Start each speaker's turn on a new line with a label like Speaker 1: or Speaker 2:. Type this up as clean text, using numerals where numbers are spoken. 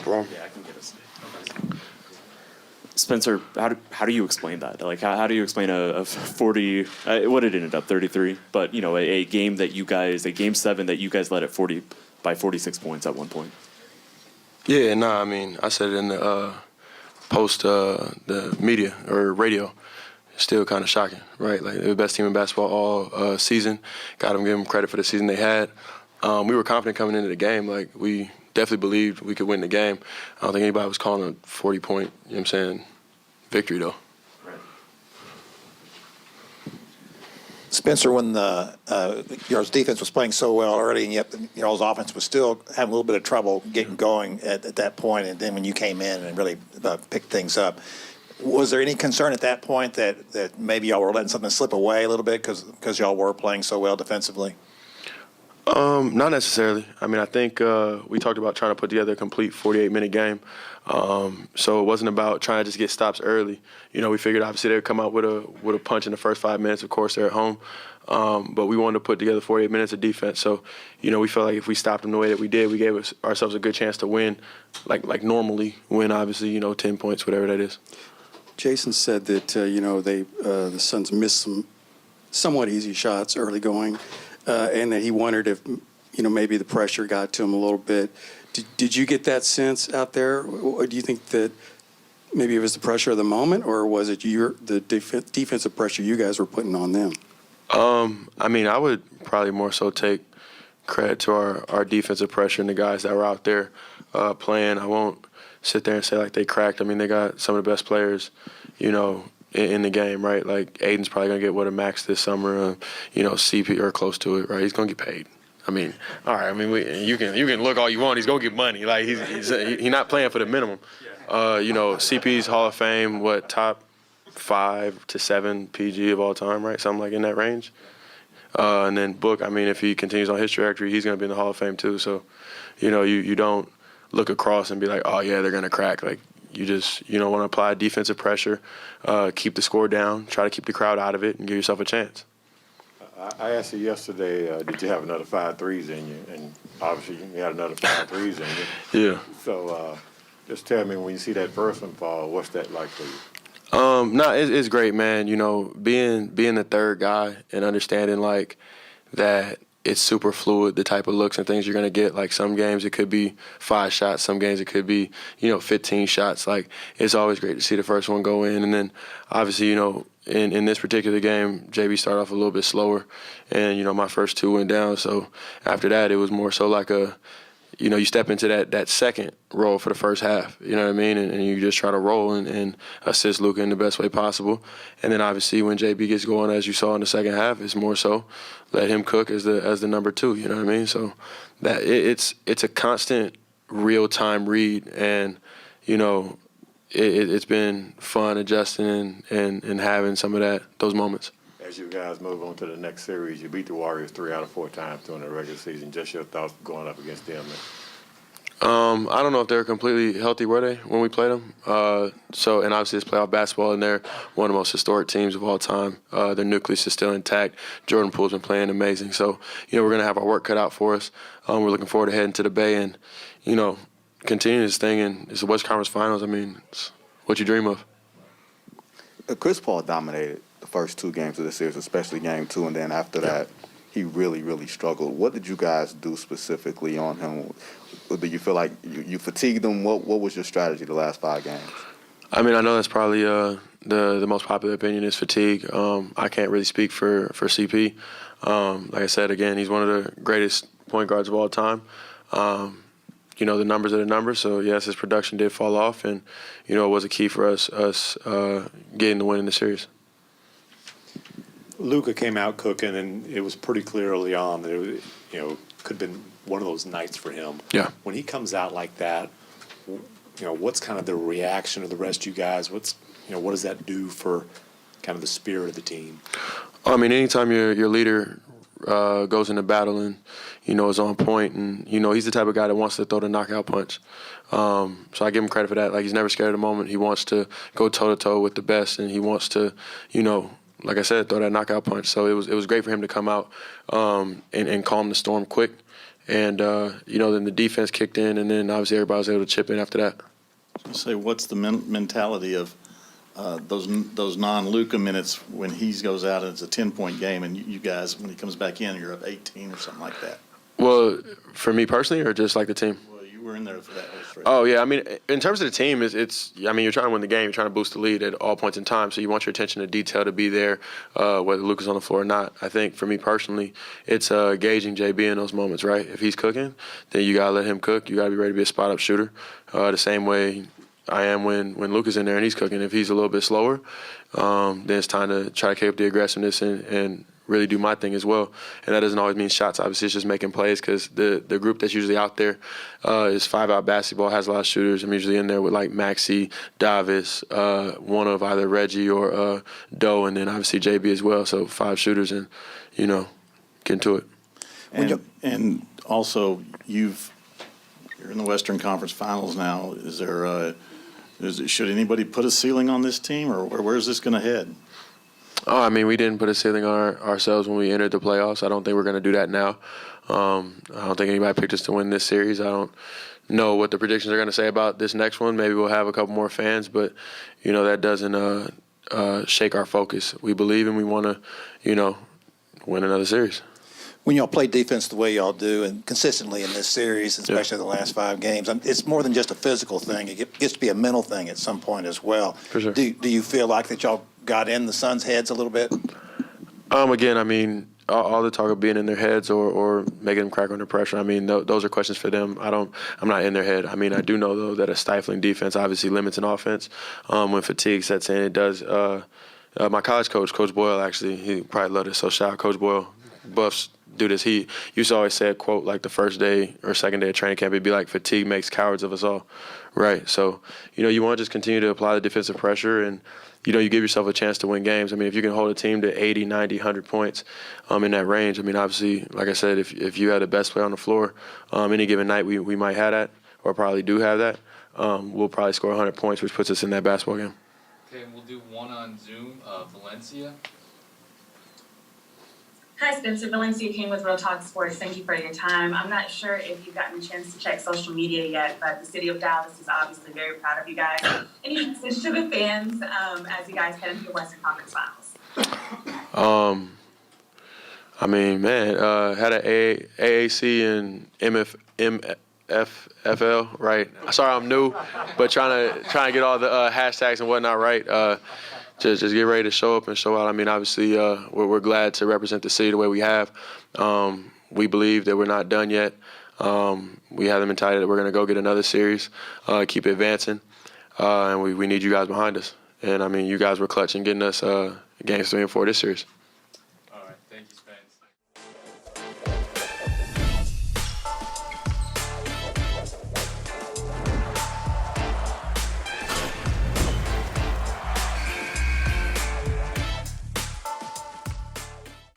Speaker 1: problem.
Speaker 2: Yeah, I can get us. Spencer, how do you explain that? Like, how do you explain a 40? What it ended up 33, but a game that game 7 that you guys led at 40 by 46 points at one point.
Speaker 1: Yeah, I mean, I said it in the the media or radio. Still kind of shocking, right? Like, they're the best team in basketball all season. Got them, give them credit for the season they had. We were confident coming into the game. Like, we definitely believed we could win the game. I don't think anybody was calling a 40-point, victory, though.
Speaker 2: Right.
Speaker 3: Spencer, when y'all's defense was playing so well already, and yet y'all's offense was still having a little bit of trouble getting going at that point, and then when you came in and really picked things up, was there any concern at that point that maybe y'all were letting something slip away a little bit because y'all were playing so well defensively?
Speaker 1: Not necessarily. I mean, I think we talked about trying to put together a complete 48-minute game. So it wasn't about trying to just get stops early. We figured obviously they would come out with a punch in the first 5 minutes. Of course, they're at home. But we wanted to put together 48 minutes of defense. So, we felt like if we stopped them the way that we did, we gave ourselves a good chance to win, like normally win, obviously, 10 points, whatever that is.
Speaker 4: Jason said that, the Suns missed some somewhat easy shots early going, and that he wondered if, maybe the pressure got to him a little bit. Did you get that sense out there? Or do you think that maybe it was the pressure of the moment, or was it the defensive pressure you guys were putting on them?
Speaker 1: I mean, I would probably more so take credit to our defensive pressure and the guys that were out there playing. I won't sit there and say like they cracked. I mean, they got some of the best players, in the game, right? Like, Aiden's probably going to get a max this summer, CP or close to it, right? He's going to get paid. I mean, all right. I mean, you can look all you want. He's going to get money. Like, he's not playing for the minimum. CP's Hall of Fame, top 5 to 7 PG of all time, right? Something like in that range. And then Book, I mean, if he continues on his trajectory, he's going to be in the Hall of Fame too. So, you don't look across and be like, oh, yeah, they're going to crack. Like, you just want to apply defensive pressure, keep the score down, try to keep the crowd out of it, and give yourself a chance.
Speaker 5: I asked you yesterday, did you have another 5 threes in you? And obviously you had another 5 threes in you.
Speaker 1: Yeah.
Speaker 5: So just tell me, when you see that first one fall, what's that like for you?
Speaker 1: It's great, man. Being the third guy and understanding like that it's super fluid, the type of looks and things you're gonna get. Like, some games it could be 5 shots, some games it could be 15 shots. Like, it's always great to see the first one go in, and then obviously in this particular game, JB started off a little bit slower, and my first 2 went down. So after that, it was more so like you step into that second role for the first half, you know what I mean? And you just try to roll and assist Luka in the best way possible. And then obviously when JB gets going, as you saw in the second half, it's more so let him cook as the number 2, you know what I mean? So that it's a constant real-time read, and, it's been fun adjusting and having some of those moments.
Speaker 5: As you guys move on to the next series, you beat the Warriors 3 out of 4 times during the regular season. Just your thoughts going up against them?
Speaker 1: I don't know if they were completely healthy, were they, when we played them? And obviously it's playoff basketball, and they're one of the most historic teams of all time. Their nucleus is still intact. Jordan Poole's been playing amazing. So, we're going to have our work cut out for us. We're looking forward to heading to the Bay and, continuing this thing. And it's the West Conference Finals. I mean, it's what you dream of.
Speaker 6: Chris Paul dominated the first 2 games of the series, especially game 2, and then after that, he really, really struggled. What did you guys do specifically on him? Do you feel like you fatigued him? What was your strategy the last 5 games?
Speaker 1: I mean, I know that's probably the most popular opinion is fatigue. I can't really speak for CP. Like I said, again, he's one of the greatest point guards of all time. The numbers are the numbers. So, yes, his production did fall off, and, it was a key for us getting the win in the series.
Speaker 7: Luka came out cooking, and it was pretty clear early on that it could have been one of those nights for him.
Speaker 1: Yeah.
Speaker 7: When he comes out like that, what's kind of the reaction of the rest of you guys? What does that do for kind of the spirit of the team?
Speaker 1: I mean, anytime your leader goes into battle and is on point, and he's the type of guy that wants to throw the knockout punch. So I give him credit for that. Like, he's never scared of the moment. He wants to go toe to toe with the best, and he wants to like I said, throw that knockout punch. So it was great for him to come out and calm the storm quick and then the defense kicked in, and then obviously everybody was able to chip in after that.
Speaker 8: Say, what's the mentality of those non-Luka minutes when he goes out and it's a 10-point game, and you guys, when he comes back in, you're up 18 or something like that?
Speaker 1: Well, for me personally, or just like the team?
Speaker 8: Well, you were in there for that whole stretch.
Speaker 1: Oh, yeah. I mean, in terms of the team, you're trying to win the game. You're trying to boost the lead at all points in time. So you want your attention to detail to be there, whether Luka's on the floor or not. I think for me personally, it's gauging JB in those moments, right? If he's cooking, then you got to let him cook. You got to be ready to be a spot-up shooter. The same way I am when Luka's in there and he's cooking. If he's a little bit slower, then it's time to try to keep up the aggressiveness and really do my thing as well. And that doesn't always mean shots. Obviously, it's just making plays because the group that's usually out there is 5-out basketball, has a lot of shooters. I'm usually in there with like Maxey, Davis, one of either Reggie or Doe, and then obviously JB as well. So 5 shooters and, get into it.
Speaker 8: And also, you're in the Western Conference Finals now. Should anybody put a ceiling on this team, or where's this going to head?
Speaker 1: Oh, I mean, we didn't put a ceiling on ourselves when we entered the playoffs. I don't think we're going to do that now. I don't think anybody picked us to win this series. I don't know what the predictions are going to say about this next one. Maybe we'll have a couple more fans, but, that doesn't shake our focus. We believe and we want to, win another series.
Speaker 3: When y'all play defense the way y'all do and consistently in this series, especially the last 5 games, it's more than just a physical thing. It gets to be a mental thing at some point as well.
Speaker 1: For sure.
Speaker 3: Do you feel like that y'all got in the Suns' heads a little bit?
Speaker 1: Again, I mean, all the talk of being in their heads or making them crack under pressure, I mean, those are questions for them. I'm not in their head. I mean, I do know, though, that a stifling defense obviously limits an offense. When fatigue sets in, it does. My college coach, Coach Boyle, actually, he probably loved it. So shout out Coach Boyle. Buffs do this. He used to always say a quote like the first day or second day of training camp. It'd be like, fatigue makes cowards of us all, right? So, you want to just continue to apply the defensive pressure and, you give yourself a chance to win games. I mean, if you can hold a team to 80, 90, 100 points in that range, I mean, obviously, like I said, if you had the best player on the floor, any given night we might have that or probably do have that, we'll probably score 100 points, which puts us in that basketball game.
Speaker 9: Okay, and we'll do one on Zoom. Valencia.
Speaker 10: Hi, Spencer. Valencia King with Real Talk Sports. Thank you for your time. I'm not sure if you've gotten a chance to check social media yet, but the city of Dallas is obviously very proud of you guys. Any message to the fans as you guys head into the Western Conference Finals?
Speaker 1: I mean, man, had an AAC and MFFL, right? Sorry, I'm new, but trying to get all the hashtags and whatnot right. Just get ready to show up and show out. I mean, obviously, we're glad to represent the city the way we have. We believe that we're not done yet. We have the mentality that we're going to go get another series, keep advancing, and we need you guys behind us. And, I mean, you guys were clutch in getting us games 3 and 4 this series.